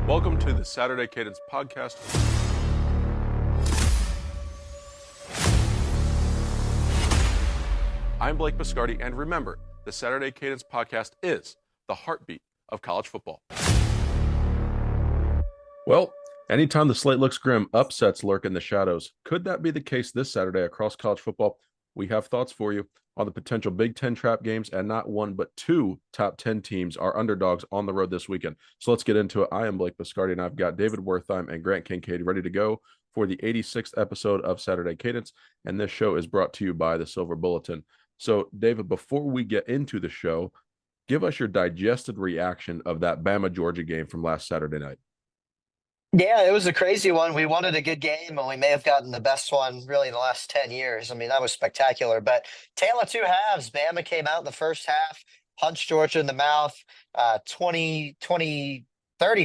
Welcome to the Saturday Cadence podcast. I'm Blake Biscardi, and remember, the Saturday Cadence podcast is the heartbeat of college football. Well, anytime the slate looks grim, upsets lurk in the shadows. Could that be the case this Saturday across college football? We have thoughts for you on the potential Big Ten trap games, and not one but two top 10 teams are underdogs on the road this weekend. So let's get into it. I am Blake Biscardi, and I've got David Wertheim and Grant Kincaid ready to go for the 86th episode of Saturday Cadence, and this show is brought to you by the Silver Bulletin. So, David, before we get into the show, give us your digested reaction of that Bama-Georgia game from last Saturday night. Yeah, it was a crazy one. We wanted a good game, and we may have gotten the best one really in the last 10 years. I mean, that was spectacular. But tale of two halves. Bama came out in the first half, punched Georgia in the mouth, 30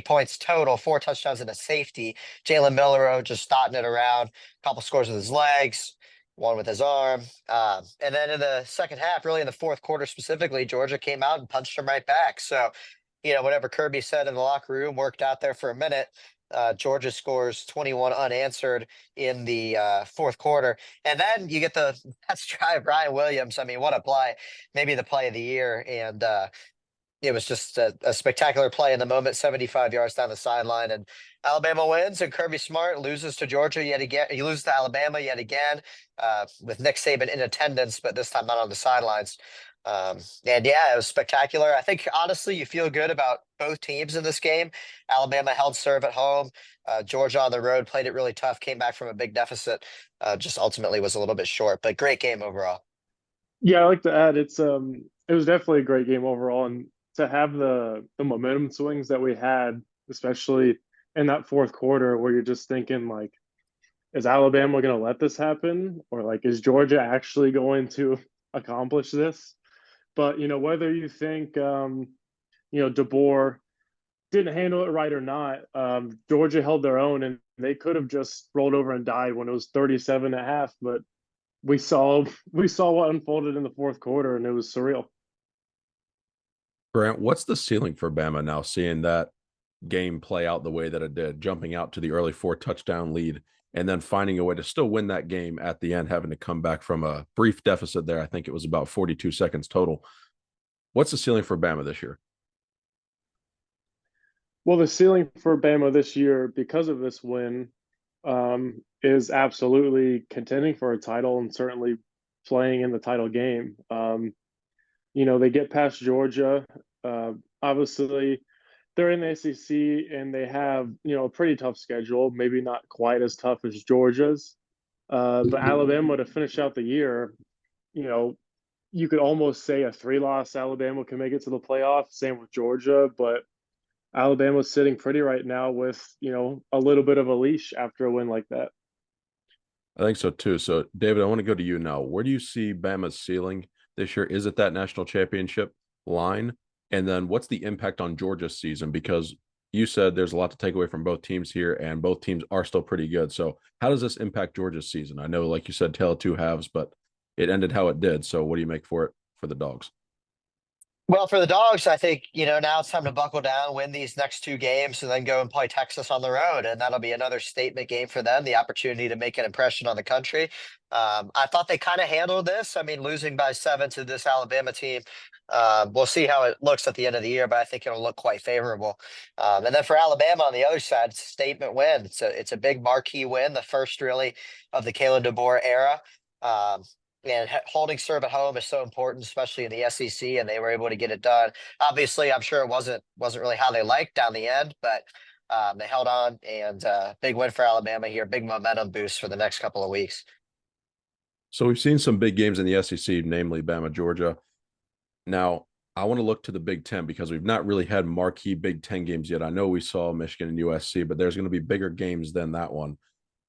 points total, 4 touchdowns and a safety. Jalen Milroe just dotting it around, a couple scores with his legs, one with his arm. And then in the second half, really in the fourth quarter specifically, Georgia came out and punched him right back. So, whatever Kirby said in the locker room worked out there for a minute. Georgia scores 21 unanswered in the fourth quarter. And then you get the best drive, Ryan Williams. I mean, what a play. Maybe the play of the year. And it was just a spectacular play in the moment, 75 yards down the sideline. And Alabama wins, and Kirby Smart loses to Georgia yet again. He loses to Alabama yet again with Nick Saban in attendance, but this time not on the sidelines. And yeah, it was spectacular. I think, honestly, you feel good about both teams in this game. Alabama held serve at home. Georgia on the road played it really tough, came back from a big deficit, just ultimately was a little bit short, but great game overall. Yeah, I like to add it was definitely a great game overall, and to have the momentum swings that we had, especially in that fourth quarter where you're just thinking, like, is Alabama going to let this happen, or like, is Georgia actually going to accomplish this? But whether you think DeBoer didn't handle it right or not, Georgia held their own, and they could have just rolled over and died when it was 37.5. But we saw what unfolded in the fourth quarter, and it was surreal. Grant, what's the ceiling for Bama now, seeing that game play out the way that it did, jumping out to the early 4-touchdown lead, and then finding a way to still win that game at the end, having to come back from a brief deficit there? I think it was about 42 seconds total. What's the ceiling for Bama this year? Well, the ceiling for Bama this year, because of this win, is absolutely contending for a title and certainly playing in the title game. They get past Georgia. Obviously, they're in the SEC, and they have, a pretty tough schedule, maybe not quite as tough as Georgia's. But Alabama, to finish out the year, you could almost say a 3-loss Alabama can make it to the playoff. Same with Georgia, but Alabama's sitting pretty right now with, a little bit of a leash after a win like that. I think so too. So, David, I want to go to you now. Where do you see Bama's ceiling this year? Is it that national championship line? And then what's the impact on Georgia's season? Because you said there's a lot to take away from both teams here, and both teams are still pretty good. So how does this impact Georgia's season? I know, like you said, tale of two halves, but it ended how it did. So what do you make for it for the Dogs? Well, for the Dogs, I think, now it's time to buckle down, win these next 2 games, and then go and play Texas on the road. And that'll be another statement game for them, the opportunity to make an impression on the country. I thought they kind of handled this. I mean, losing by 7 to this Alabama team. We'll see how it looks at the end of the year, but I think it'll look quite favorable. And then for Alabama on the other side, it's a statement win. It's a big marquee win, the first really of the Kalen DeBoer era. And holding serve at home is so important, especially in the SEC, and they were able to get it done. Obviously, I'm sure it wasn't really how they liked down the end, but they held on, and big win for Alabama here, big momentum boost for the next couple of weeks. So we've seen some big games in the SEC, namely Bama, Georgia. Now, I want to look to the Big Ten because we've not really had marquee Big Ten games yet. I know we saw Michigan and USC, but there's going to be bigger games than that one.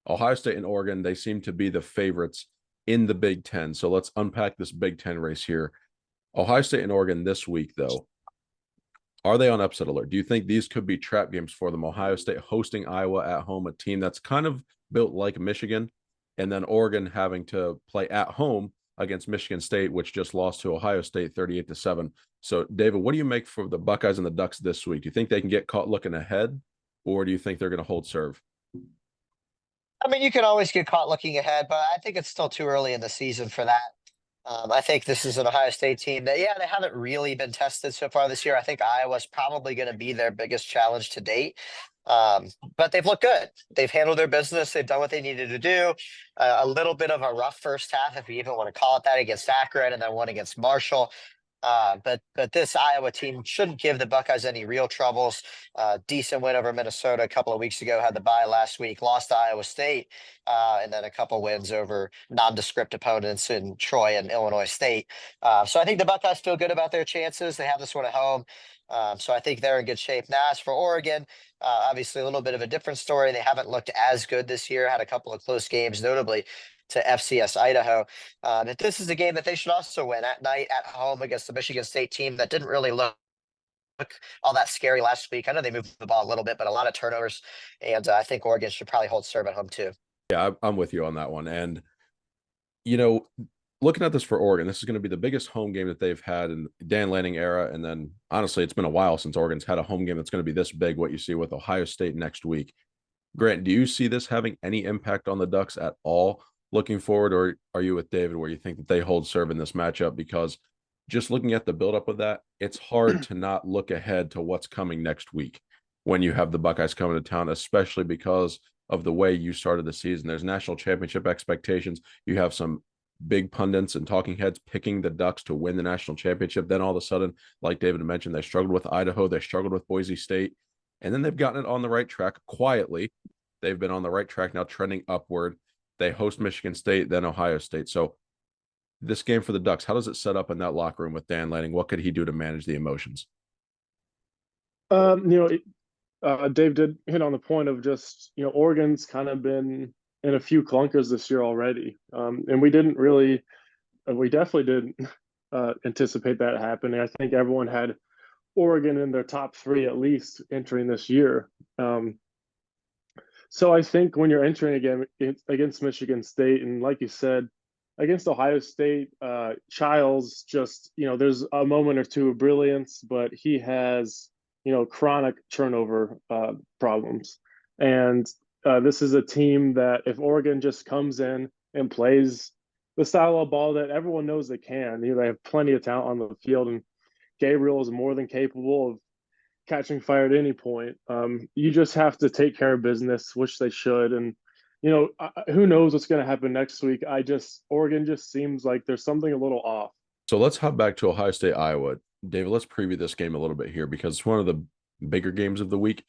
Ohio State and Oregon, they seem to be the favorites in the Big Ten. So let's unpack this Big Ten race here. Ohio State and Oregon this week, though, are they on upset alert? Do you think these could be trap games for them? Ohio State hosting Iowa at home, a team that's kind of built like Michigan, and then Oregon having to play at home against Michigan State, which just lost to Ohio State 38-7. So, David, what do you make for the Buckeyes and the Ducks this week? Do you think they can get caught looking ahead or do you think they're going to hold serve? I mean, you can always get caught looking ahead, but I think it's still too early in the season for that. I think this is an Ohio State team that, yeah, they haven't really been tested so far this year. I think Iowa's probably going to be their biggest challenge to date. But they've looked good. They've handled their business. They've done what they needed to do. A little bit of a rough first half, if you even want to call it that, against Akron, and then one against Marshall. But this Iowa team shouldn't give the Buckeyes any real troubles. Decent win over Minnesota a couple of weeks ago, had the bye last week, lost to Iowa State, and then a couple wins over nondescript opponents in Troy and Illinois State. So I think the Buckeyes feel good about their chances. They have this one at home. So I think they're in good shape. Now, as for Oregon, obviously a little bit of a different story. They haven't looked as good this year, had a couple of close games, notably to FCS Idaho. That this is a game that they should also win at night at home against the Michigan State team that didn't really look all that scary last week. I know they moved the ball a little bit, but a lot of turnovers. And I think Oregon should probably hold serve at home too. Yeah, I'm with you on that one. And, you know, looking at this for Oregon, this is going to be the biggest home game that they've had in Dan Lanning era. And then honestly, it's been a while since Oregon's had a home game that's going to be this big, what you see with Ohio State next week. Grant, do you see this having any impact on the Ducks at all looking forward, or are you with David where you think that they hold serve in this matchup? Because just looking at the buildup of that, it's hard to not look ahead to what's coming next week when you have the Buckeyes coming to town, especially because of the way you started the season. There's national championship expectations. You have some big pundits and talking heads picking the Ducks to win the national championship. Then all of a sudden, like David mentioned, they struggled with Idaho. They struggled with Boise State. And then they've gotten it on the right track quietly. They've been on the right track now, trending upward. They host Michigan State, then Ohio State. So this game for the Ducks, how does it set up in that locker room with Dan Lanning? What could he do to manage the emotions? Dave did hit on the point of just, Oregon's kind of been in a few clunkers this year already. And we definitely didn't anticipate that happening. I think everyone had Oregon in their top three at least entering this year. So I think when you're entering again against Michigan State, and like you said, against Ohio State, Childs just, there's a moment or two of brilliance, but he has, chronic turnover problems. And this is a team that if Oregon just comes in and plays the style of ball that everyone knows they can, they have plenty of talent on the field, and Gabriel is more than capable of catching fire at any point. You just have to take care of business, which they should. And, who knows what's going to happen next week. Oregon just seems like there's something a little off. So let's hop back to Ohio State, Iowa. David, let's preview this game a little bit here because it's one of the bigger games of the week.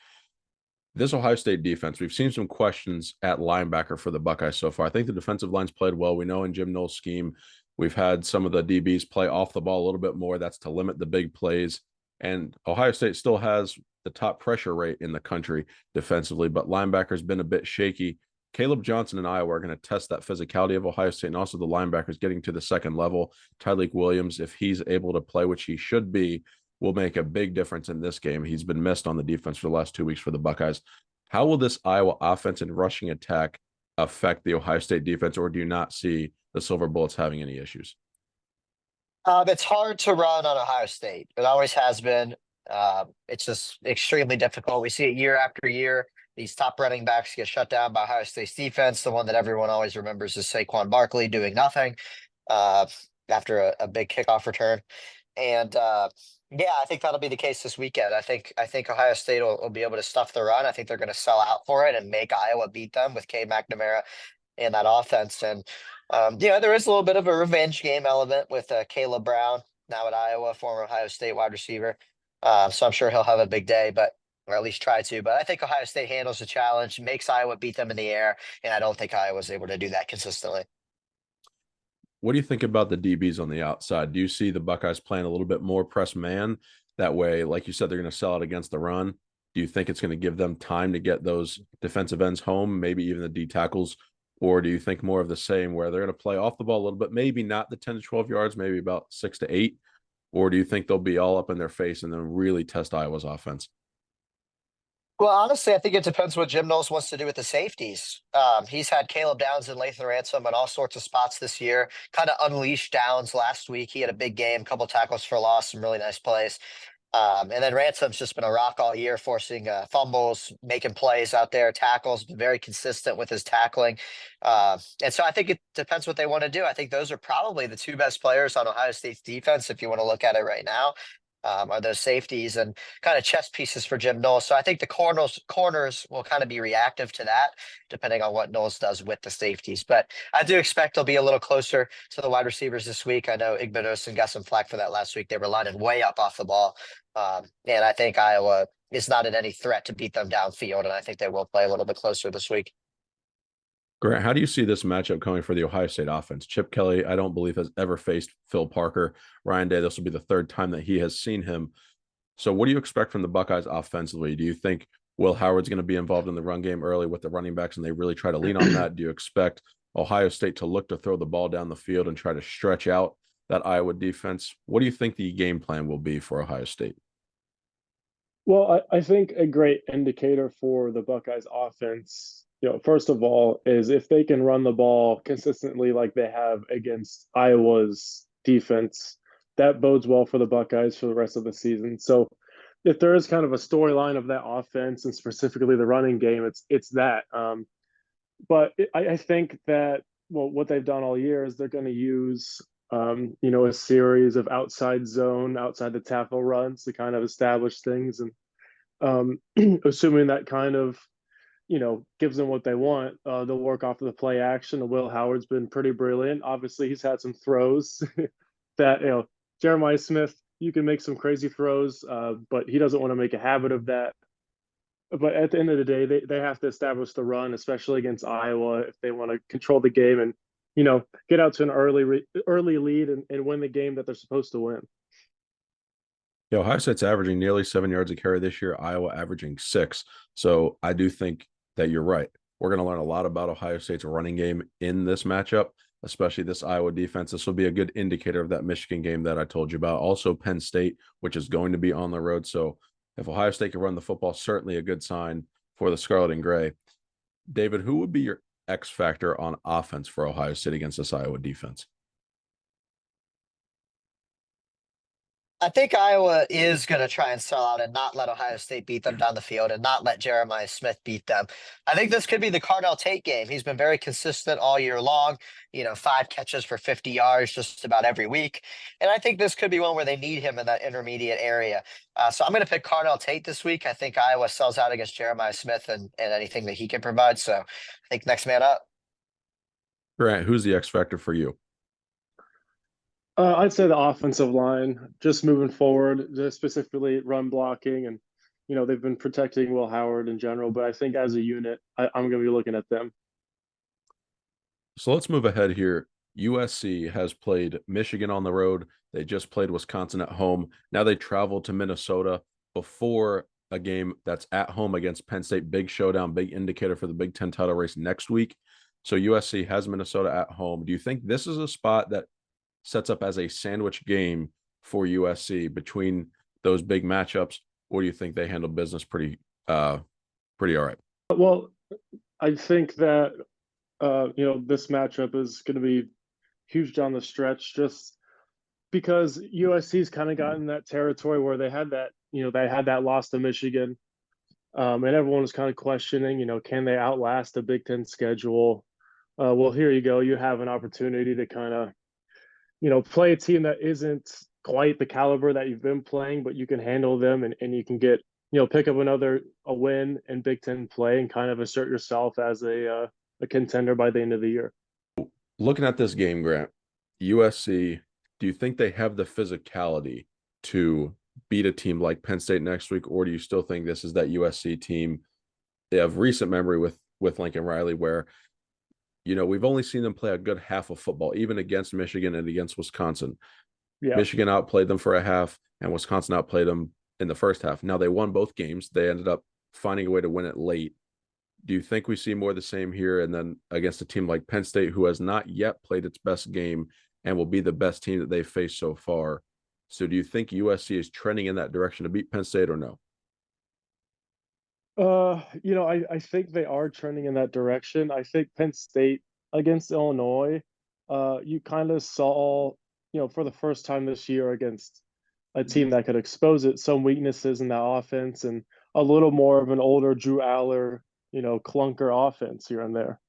This Ohio State defense, we've seen some questions at linebacker for the Buckeyes so far. I think the defensive line's played well. We know in Jim Knowles' scheme, we've had some of the DBs play off the ball a little bit more. That's to limit the big plays. And Ohio State still has the top pressure rate in the country defensively, but linebacker's been a bit shaky. Caleb Johnson and Iowa are going to test that physicality of Ohio State and also the linebackers getting to the second level. Tyleik Williams, if he's able to play, which he should be, will make a big difference in this game. He's been missed on the defense for the last 2 weeks for the Buckeyes. How will this Iowa offense and rushing attack affect the Ohio State defense, or do you not see the Silver Bullets having any issues? It's hard to run on Ohio State. It always has been. It's just extremely difficult. We see it year after year. These top running backs get shut down by Ohio State's defense. The one that everyone always remembers is Saquon Barkley doing nothing after a big kickoff return. And yeah, I think that'll be the case this weekend. I think Ohio State will be able to stuff the run. I think they're going to sell out for it and make Iowa beat them with Cade McNamara in that offense. And there is a little bit of a revenge game element with Caleb Brown now at Iowa, former Ohio State wide receiver. So I'm sure he'll have a big day, or at least try to. But I think Ohio State handles the challenge, makes Iowa beat them in the air, and I don't think Iowa's able to do that consistently. What do you think about the DBs on the outside? Do you see the Buckeyes playing a little bit more press man? That way, like you said, they're going to sell it against the run. Do you think it's going to give them time to get those defensive ends home, maybe even the D tackles? Or do you think more of the same where they're going to play off the ball a little bit, maybe not the 10 to 12 yards, maybe about 6 to 8? Or do you think they'll be all up in their face and then really test Iowa's offense? Well, honestly, I think it depends what Jim Knowles wants to do with the safeties. He's had Caleb Downs and Lathan Ransom in all sorts of spots this year, kind of unleashed Downs last week. He had a big game, couple tackles for loss, some really nice plays. And then Ransom's just been a rock all year, forcing fumbles, making plays out there, tackles, been very consistent with his tackling. And so I think it depends what they want to do. I think those are probably the two best players on Ohio State's defense, if you want to look at it right now, are those safeties and kind of chess pieces for Jim Knowles. So I think the corners will kind of be reactive to that, depending on what Knowles does with the safeties. But I do expect they'll be a little closer to the wide receivers this week. I know Igbenogson got some flack for that last week. They were lining way up off the ball. And I think Iowa is not in any threat to beat them downfield, and I think they will play a little bit closer this week. Grant, how do you see this matchup coming for the Ohio State offense? Chip Kelly, I don't believe, has ever faced Phil Parker. Ryan Day, this will be the third time that he has seen him. So what do you expect from the Buckeyes offensively? Do you think Will Howard's going to be involved in the run game early with the running backs and they really try to lean on that? Do you expect Ohio State to look to throw the ball down the field and try to stretch out that Iowa defense? What do you think the game plan will be for Ohio State? Well, I think a great indicator for the Buckeyes offense, first of all, is if they can run the ball consistently like they have against Iowa's defense, that bodes well for the Buckeyes for the rest of the season. So if there is kind of a storyline of that offense and specifically the running game, it's that. But I think that, well, what they've done all year is they're going to use a series of outside the tackle runs to kind of establish things. And assuming that kind of, gives them what they want, they'll work off of the play action. Will Howard's been pretty brilliant. Obviously, he's had some throws that, Jeremiah Smith, you can make some crazy throws, but he doesn't want to make a habit of that. But at the end of the day, they have to establish the run, especially against Iowa, if they want to control the game and, get out to an early lead and win the game that they're supposed to win. Yeah, Ohio State's averaging nearly 7 yards a carry this year, Iowa averaging 6. So I do think that you're right. We're going to learn a lot about Ohio State's running game in this matchup, especially this Iowa defense. This will be a good indicator of that Michigan game that I told you about. Also, Penn State, which is going to be on the road. So if Ohio State can run the football, certainly a good sign for the Scarlet and Gray. David, who would be your X factor on offense for Ohio State against this Iowa defense? I think Iowa is going to try and sell out and not let Ohio State beat them down the field and not let Jeremiah Smith beat them. I think this could be the Cardell Tate game. He's been very consistent all year long, 5 catches for 50 yards just about every week. And I think this could be one where they need him in that intermediate area. So I'm going to pick Cardell Tate this week. I think Iowa sells out against Jeremiah Smith and anything that he can provide. So I think next man up. Grant, who's the X factor for you? I'd say the offensive line, just moving forward, just specifically run blocking, and they've been protecting Will Howard in general. But I think as a unit, I'm going to be looking at them. So let's move ahead here. USC has played Michigan on the road. They just played Wisconsin at home. Now they travel to Minnesota before a game that's at home against Penn State. Big showdown, big indicator for the Big Ten title race next week. So USC has Minnesota at home. Do you think this is a spot that sets up as a sandwich game for USC between those big matchups, or do you think they handle business pretty all right? Well, I think that this matchup is going to be huge down the stretch, just because USC's kind of gotten that territory where they had that loss to Michigan, and everyone was kind of questioning, can they outlast the Big Ten schedule? Well, here you go. You have an opportunity to kind of play a team that isn't quite the caliber that you've been playing, but you can handle them and you can get, pick up a win in Big Ten play and kind of assert yourself as a contender by the end of the year. Looking at this game, Grant, USC, do you think they have the physicality to beat a team like Penn State next week, or do you still think this is that USC team they have recent memory with Lincoln Riley where we've only seen them play a good half of football, even against Michigan and against Wisconsin. Yeah. Michigan outplayed them for a half, and Wisconsin outplayed them in the first half. Now, they won both games. They ended up finding a way to win it late. Do you think we see more of the same here? And then against a team like Penn State, who has not yet played its best game and will be the best team that they've faced so far. So do you think USC is trending in that direction to beat Penn State or no? I think they are trending in that direction. I think Penn State against Illinois, you kind of saw, for the first time this year against a team that could expose it, some weaknesses in that offense, and a little more of an older Drew Aller, clunker offense here and there.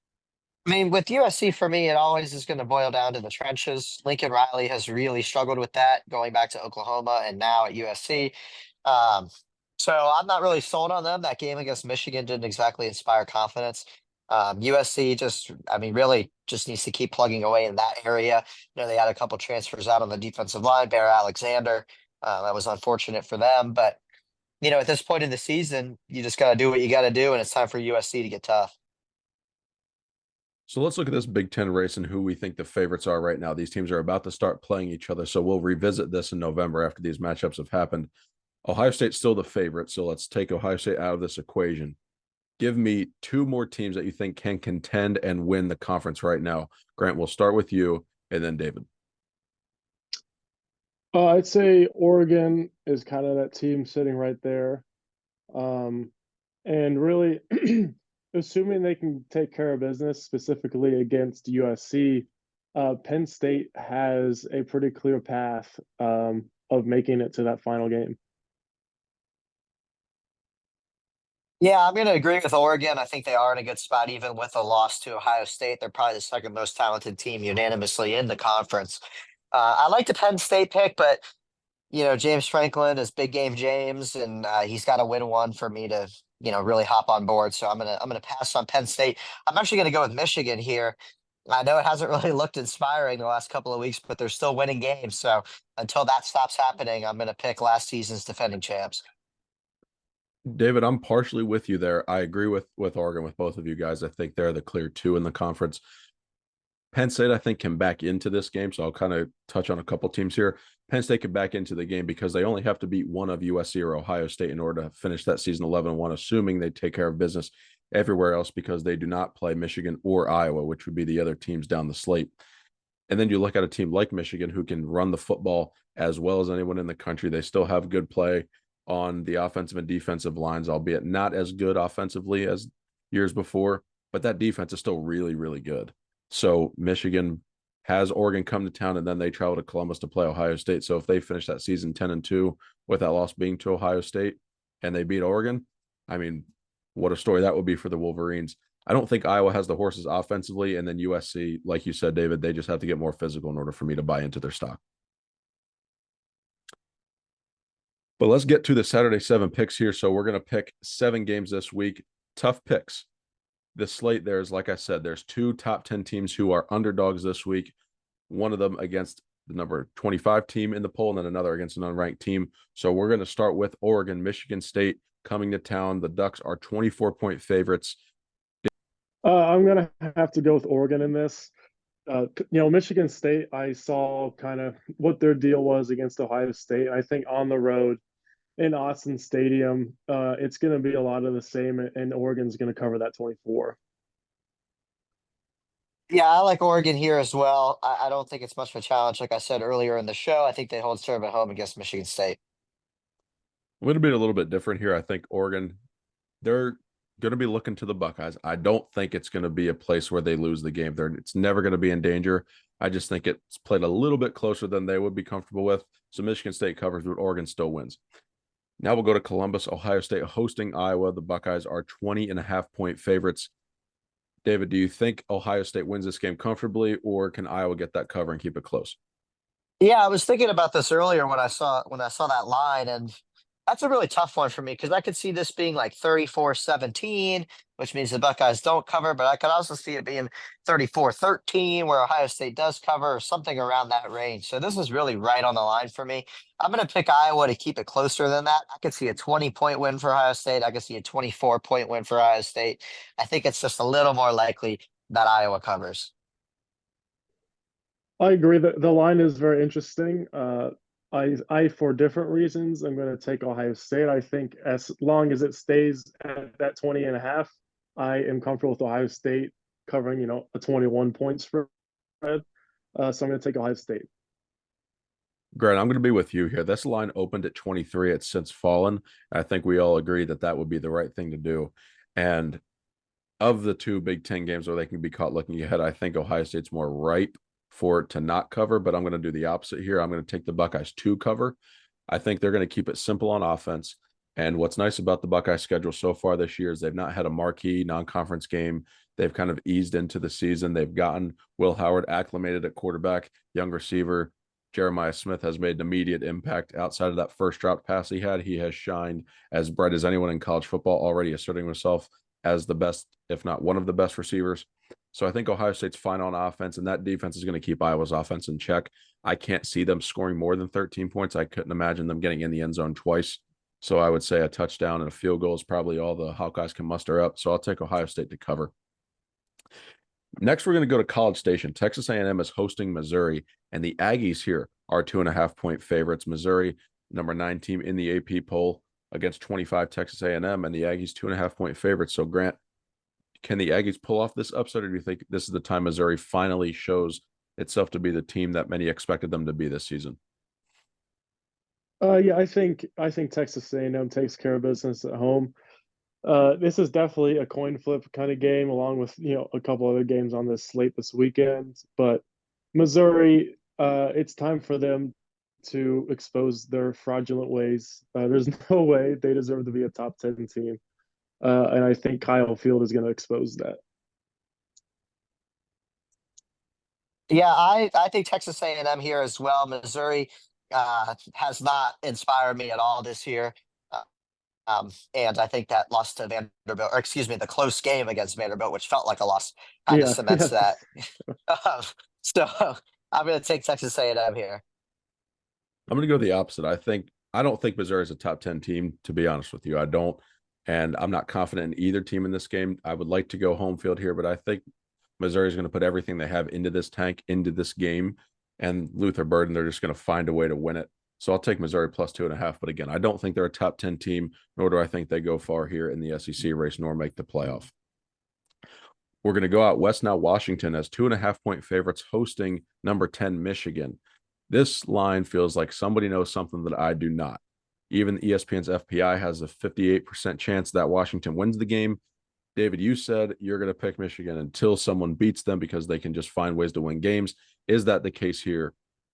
I mean, with USC for me, it always is going to boil down to the trenches. Lincoln Riley has really struggled with that going back to Oklahoma and now at USC. Um, so I'm not really sold on them. That game against Michigan didn't exactly inspire confidence. USC just, I mean, really just needs to keep plugging away in that area. They had a couple transfers out on the defensive line, Bear Alexander. That was unfortunate for them. But, at this point in the season, you just got to do what you got to do, and it's time for USC to get tough. So let's look at this Big Ten race and who we think the favorites are right now. These teams are about to start playing each other, so we'll revisit this in November after these matchups have happened. Ohio State's still the favorite, so let's take Ohio State out of this equation. Give me two more teams that you think can contend and win the conference right now. Grant, we'll start with you, and then David. I'd say Oregon is kind of that team sitting right there. And really, assuming they can take care of business, specifically against USC, Penn State has a pretty clear path of making it to that final game. Yeah, I'm going to agree with Oregon. I think they are in a good spot, even with a loss to Ohio State. They're probably the second most talented team unanimously in the conference. I like the Penn State pick, but James Franklin is big game James, and he's got to win one for me to really hop on board. So I'm gonna pass on Penn State. I'm actually gonna go with Michigan here. I know it hasn't really looked inspiring the last couple of weeks, but they're still winning games. So until that stops happening, I'm gonna pick last season's defending champs. David, I'm partially with you there. I agree with Oregon, with both of you guys. I think they're the clear two in the conference. Penn State, I think, can back into this game, so I'll kind of touch on a couple teams here. Penn State can back into the game because they only have to beat one of USC or Ohio State in order to finish that season 11-1, assuming they take care of business everywhere else because they do not play Michigan or Iowa, which would be the other teams down the slate. And then you look at a team like Michigan who can run the football as well as anyone in the country. They still have good play on the offensive and defensive lines, albeit not as good offensively as years before, but that defense is still really, really good. So Michigan has Oregon come to town, and then they travel to Columbus to play Ohio State. So if they finish that season 10-2 with that loss being to Ohio State and they beat Oregon, I mean, what a story that would be for the Wolverines. I don't think Iowa has the horses offensively, and then USC, like you said, David, they just have to get more physical in order for me to buy into their stock. But let's get to the Saturday 7 picks here. So we're going to pick 7 games this week. Tough picks. The slate, there's, like I said, there's 2 top 10 teams who are underdogs this week. One of them against the number 25 team in the poll, and then another against an unranked team. So we're going to start with Oregon, Michigan State coming to town. The Ducks are 24-point favorites. I'm going to have to go with Oregon in this. Michigan State, I saw kind of what their deal was against Ohio State. I think on the road in Austin Stadium, it's going to be a lot of the same, and Oregon's going to cover that 24. Yeah, I like Oregon here as well. I don't think it's much of a challenge. Like I said earlier in the show, I think they hold serve at home against Michigan State. I'm going to be a little bit different here. I think Oregon, they're going to be looking to the Buckeyes. I don't think it's going to be a place where they lose the game. It's never going to be in danger. I just think it's played a little bit closer than they would be comfortable with. So Michigan State covers, but Oregon still wins. Now we'll go to Columbus, Ohio State hosting Iowa. The Buckeyes are 20.5-point favorites. David, do you think Ohio State wins this game comfortably, or can Iowa get that cover and keep it close? Yeah, I was thinking about this earlier when I saw that line, and that's a really tough one for me because I could see this being like 34-17, which means the Buckeyes don't cover, but I could also see it being 34-13 where Ohio State does cover or something around that range. So this is really right on the line for me. I'm going to pick Iowa to keep it closer than that. I could see a 20-point win for Ohio State. I could see a 24-point win for Ohio State. I think it's just a little more likely that Iowa covers. I agree that the line is very interesting. I for different reasons, I'm going to take Ohio State. I think as long as it stays at that 20.5, I am comfortable with Ohio State covering, a 21-point spread. So I'm going to take Ohio State. Grant, I'm going to be with you here. This line opened at 23. It's since fallen. I think we all agree that that would be the right thing to do. And of the 2 Big Ten games where they can be caught looking ahead, I think Ohio State's more ripe for it to not cover, but I'm going to do the opposite here. I'm going to take the Buckeyes to cover. I think they're going to keep it simple on offense. And what's nice about the Buckeye schedule so far this year is they've not had a marquee non-conference game. They've kind of eased into the season. They've gotten Will Howard acclimated at quarterback, young receiver. Jeremiah Smith has made an immediate impact outside of that first dropped pass he had. He has shined as bright as anyone in college football, already asserting himself as the best, if not one of the best receivers. So I think Ohio State's fine on offense, and that defense is going to keep Iowa's offense in check. I can't see them scoring more than 13 points. I couldn't imagine them getting in the end zone twice. So I would say a touchdown and a field goal is probably all the Hawkeyes can muster up. So I'll take Ohio State to cover. Next, we're going to go to College Station. Texas A&M is hosting Missouri, and the Aggies here are 2.5-point favorites. Missouri, number 9 team in the AP poll against 25 Texas A&M, and the Aggies 2.5-point favorites. So Grant, can the Aggies pull off this upset, or do you think this is the time Missouri finally shows itself to be the team that many expected them to be this season? Yeah, I think Texas A&M takes care of business at home. This is definitely a coin flip kind of game, along with a couple other games on this slate this weekend. But Missouri, it's time for them to expose their fraudulent ways. There's no way they deserve to be a top 10 team, and I think Kyle Field is going to expose that. Yeah, I think Texas A&M here as well. Missouri has not inspired me at all this year. And I think that loss to Vanderbilt, or excuse me, the close game against Vanderbilt, which felt like a loss, kind of cements that. So I'm going to take Texas A&M here. I'm going to go the opposite. I don't think Missouri is a top 10 team, to be honest with you. I don't. And I'm not confident in either team in this game. I would like to go home field here, but I think Missouri is going to put everything they have into this tank, into this game. And Luther Burden, they're just going to find a way to win it. So I'll take Missouri plus 2.5. But again, I don't think they're a top 10 team, nor do I think they go far here in the SEC race, nor make the playoff. We're going to go out west now. Washington as 2.5-point favorites hosting number 10 Michigan. This line feels like somebody knows something that I do not. Even ESPN's FPI has a 58% chance that Washington wins the game. David, you said you're going to pick Michigan until someone beats them because they can just find ways to win games. Is that the case here?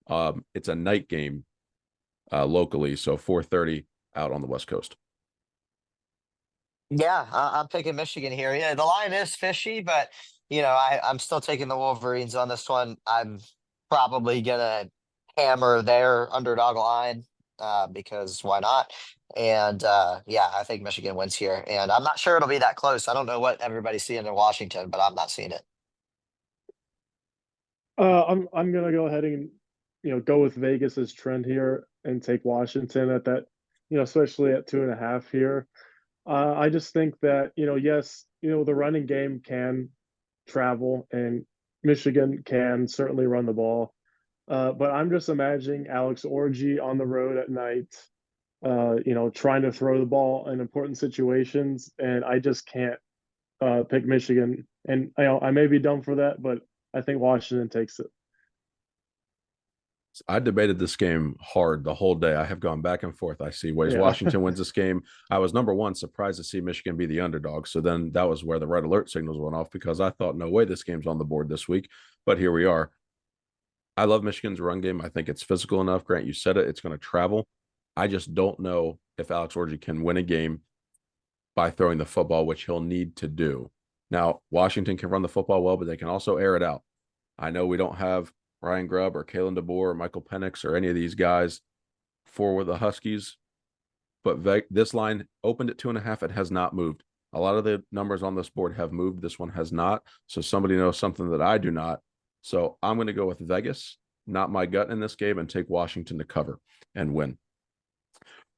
It's a night game locally, so 4:30 out on the West Coast. Yeah, I'm picking Michigan here. Yeah, the line is fishy, but I'm still taking the Wolverines on this one. I'm probably gonna hammer their underdog line because why not? And yeah, I think Michigan wins here, and I'm not sure it'll be that close. I don't know what everybody's seeing in Washington, but I'm not seeing it. I'm gonna go ahead and go with Vegas's trend here and take Washington at that, especially at 2.5 here. I just think that yes, the running game can travel and Michigan can certainly run the ball, but I'm just imagining Alex Orji on the road at night, trying to throw the ball in important situations, and I just can't pick Michigan. And I may be dumb for that, but I think Washington takes it. I debated this game hard the whole day. I have gone back and forth. I see ways Washington wins this game. I was, number one, surprised to see Michigan be the underdog. So then that was where the red alert signals went off because I thought, no way this game's on the board this week. But here we are. I love Michigan's run game. I think it's physical enough. Grant, you said it. It's going to travel. I just don't know if Alex Orji can win a game by throwing the football, which he'll need to do. Now, Washington can run the football well, but they can also air it out. I know we don't have Ryan Grubb or Kalen DeBoer or Michael Penix or any of these guys for the Huskies, but this line opened at 2.5. It has not moved. A lot of the numbers on this board have moved. This one has not. So somebody knows something that I do not. So I'm going to go with Vegas, not my gut in this game, and take Washington to cover and win.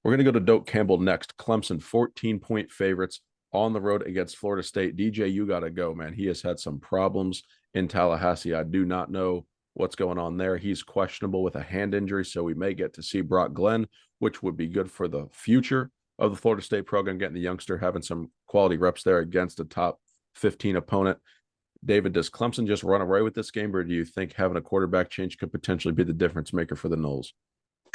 We're going to go to Doak Campbell next. Clemson, 14-point favorites on the road against Florida State. DJ, you got to go, man. He has had some problems in Tallahassee. I do not know what's going on there. He's questionable with a hand injury, so we may get to see Brock Glenn, which would be good for the future of the Florida State program, getting the youngster having some quality reps there against a top 15 opponent. David, does Clemson just run away with this game, or do you think having a quarterback change could potentially be the difference maker for the Noles?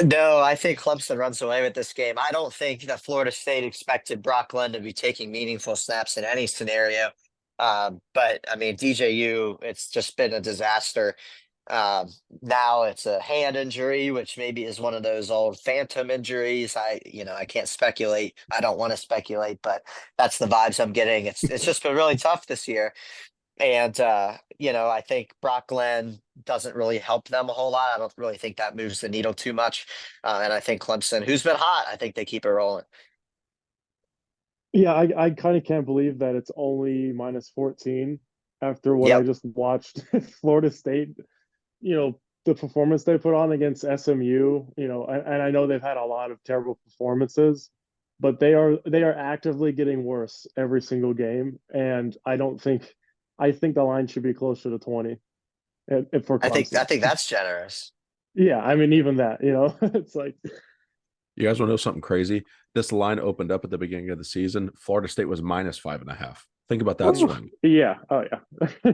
No, I think Clemson runs away with this game. I don't think that Florida State expected Brock Glenn to be taking meaningful snaps in any scenario. But I mean, DJU, it's just been a disaster. Now it's a hand injury, which maybe is one of those old phantom injuries. I can't speculate. I don't want to speculate, but that's the vibes I'm getting. It's just been really tough this year. And I think Brock Glenn doesn't really help them a whole lot. I don't really think that moves the needle too much. And I think Clemson, who's been hot, I think they keep it rolling. Yeah, I kind of can't believe that it's only minus 14 after what I Yep. just watched Florida State, the performance they put on against SMU, and I know they've had a lot of terrible performances, but they are actively getting worse every single game. And I think the line should be closer to 20 for I Clemson. think that's generous. Yeah, I mean, even that, it's like, You guys want to know something crazy? This line opened up at the beginning of the season. Florida State was -5.5. Think about that swing. yeah, oh yeah.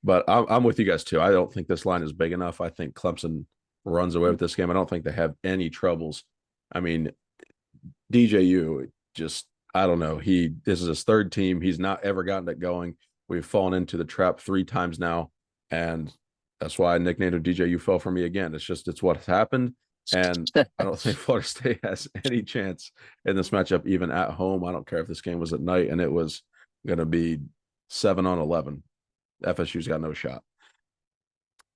But I'm with you guys too. I don't think this line is big enough. I think Clemson runs away with this game. I don't think they have any troubles. I mean, DJU just, I don't know. This is his third team. He's not ever gotten it going. We've fallen into the trap 3 times now, and that's why I nicknamed him DJU fell for me again. It's what has happened, and I don't think Florida State has any chance in this matchup, even at home. I don't care if this game was at night and it was going to be 7-11. FSU's got no shot.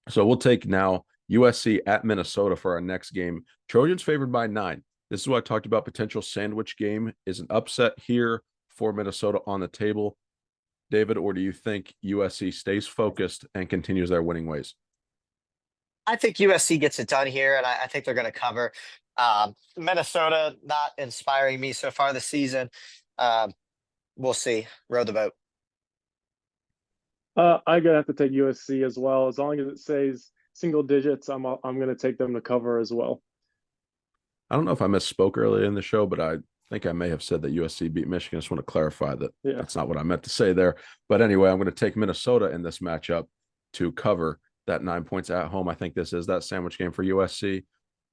So we'll take now USC at Minnesota for our next game. Trojans favored by 9. This is what I talked about. Potential sandwich game. Is an upset here for Minnesota on the table, David, or do you think USC stays focused and continues their winning ways? I think USC gets it done here, and I think they're going to cover. Minnesota not inspiring me so far this season. We'll see. Row the boat. I'm gonna have to take USC as well. As long as it says single digits, I'm gonna take them to cover as well. I don't know if I misspoke earlier in the show, but I think I may have said that USC beat Michigan. I just want to clarify that that's not what I meant to say there. But anyway, I'm going to take Minnesota in this matchup to cover that 9 points at home. I think this is that sandwich game for USC.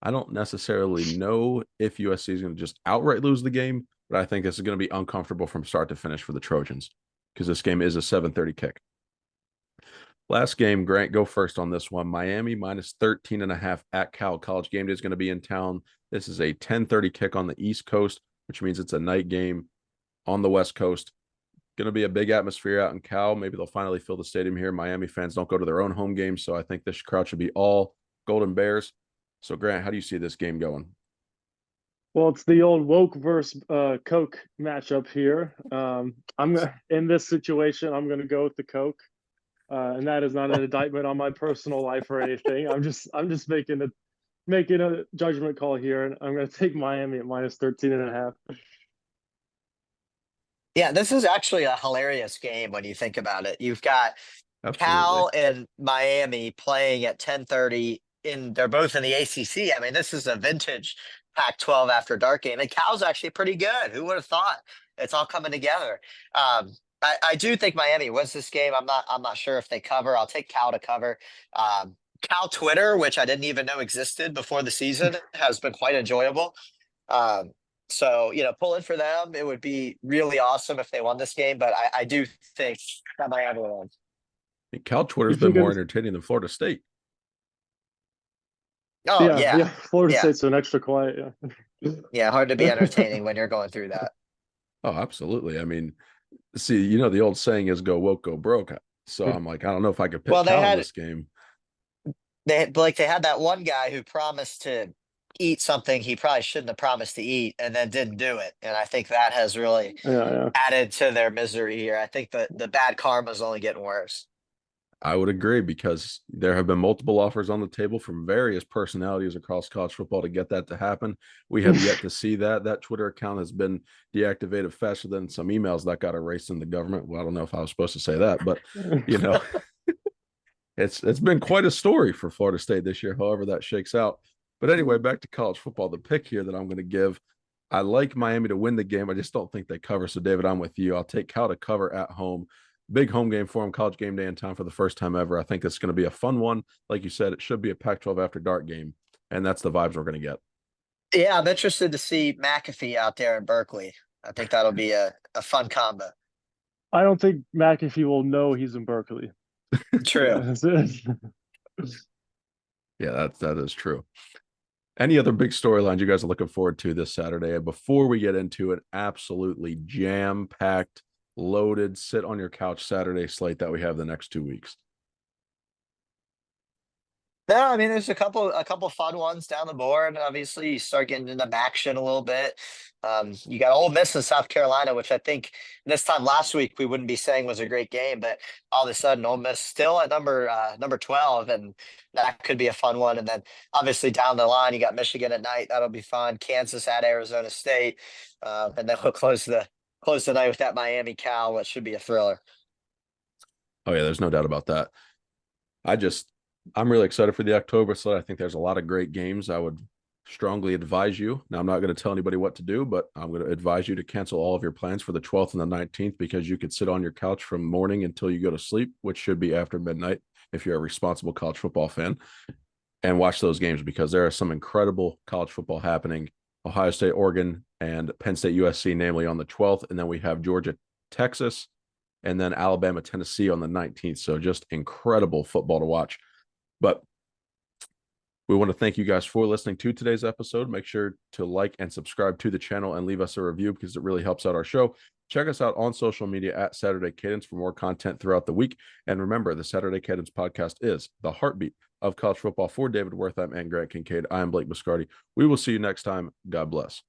I don't necessarily know if USC is going to just outright lose the game, but I think this is going to be uncomfortable from start to finish for the Trojans because this game is a 7:30 kick. Last game, Grant, go first on this one. Miami -13.5 at Cal. College game day is going to be in town. This is a 10:30 kick on the East Coast, which means it's a night game on the West Coast. Going to be a big atmosphere out in Cal. Maybe they'll finally fill the stadium here. Miami fans don't go to their own home games, so I think this crowd should be all Golden Bears. So, Grant, how do you see this game going? Well, it's the old woke versus Coke matchup here. In this situation, I'm gonna go with the Coke. And that is not an indictment on my personal life or anything. I'm just making a judgment call here, and I'm going to take Miami at -13.5. Yeah, this is actually a hilarious game when you think about it. You've got Absolutely. Cal and Miami playing at 10:30 they're both in the ACC. I mean, this is a vintage Pac-12 after dark game, and Cal's actually pretty good. Who would have thought? It's all coming together. I do think Miami wins this game. I'm not sure if they cover. I'll take Cal to cover. Cal Twitter, which I didn't even know existed before the season, has been quite enjoyable. So, pulling for them, it would be really awesome if they won this game, but I do think that Miami will win. Cal Twitter's been more entertaining than Florida State. Oh, yeah. Florida State's an extra quiet, Yeah, hard to be entertaining when you're going through that. Oh, absolutely. I mean, see, the old saying is go woke, go broke. So I'm like, I don't know if I could pick Cal in this game. They had that one guy who promised to eat something he probably shouldn't have promised to eat and then didn't do it. And I think that has really added to their misery here. I think the bad karma is only getting worse. I would agree because there have been multiple offers on the table from various personalities across college football to get that to happen. We have yet to see that. That Twitter account has been deactivated faster than some emails that got erased in the government. Well, I don't know if I was supposed to say that, but it's been quite a story for Florida State this year, however that shakes out. But anyway, back to college football. The pick here that I'm going to give, I like Miami to win the game. I just don't think they cover. So, David, I'm with you. I'll take Cal to cover at home. Big home game for them, college game day in town for the first time ever. I think it's going to be a fun one. Like you said, it should be a Pac-12 after dark game, and that's the vibes we're going to get. Yeah, I'm interested to see McAfee out there in Berkeley. I think that'll be a fun combo. I don't think McAfee will know he's in Berkeley. True. Yeah, that is true. Any other big storylines you guys are looking forward to this Saturday? Before we get into an absolutely jam-packed, loaded, sit on your couch Saturday slate that we have the next 2 weeks. No, I mean there's a couple fun ones down the board. Obviously, you start getting into action a little bit. You got Ole Miss and South Carolina, which I think this time last week we wouldn't be saying was a great game, but all of a sudden Ole Miss still at number 12, and that could be a fun one. And then obviously down the line you got Michigan at night, that'll be fun. Kansas at Arizona State, and then we'll close the night with that Miami Cal, which should be a thriller. Oh yeah, there's no doubt about that. I just I'm really excited for the October slate. I think there's a lot of great games. I would strongly advise you. Now, I'm not going to tell anybody what to do, but I'm going to advise you to cancel all of your plans for the 12th and the 19th because you could sit on your couch from morning until you go to sleep, which should be after midnight if you're a responsible college football fan, and watch those games because there are some incredible college football happening. Ohio State, Oregon, and Penn State, USC, namely on the 12th. And then we have Georgia, Texas, and then Alabama, Tennessee on the 19th. So just incredible football to watch. But we want to thank you guys for listening to today's episode. Make sure to like and subscribe to the channel and leave us a review because it really helps out our show. Check us out on social media at Saturday Cadence for more content throughout the week. And remember, the Saturday Cadence podcast is the heartbeat of college football. For David Wertheim and Grant Kincaid, I am Blake Biscardi. We will see you next time. God bless.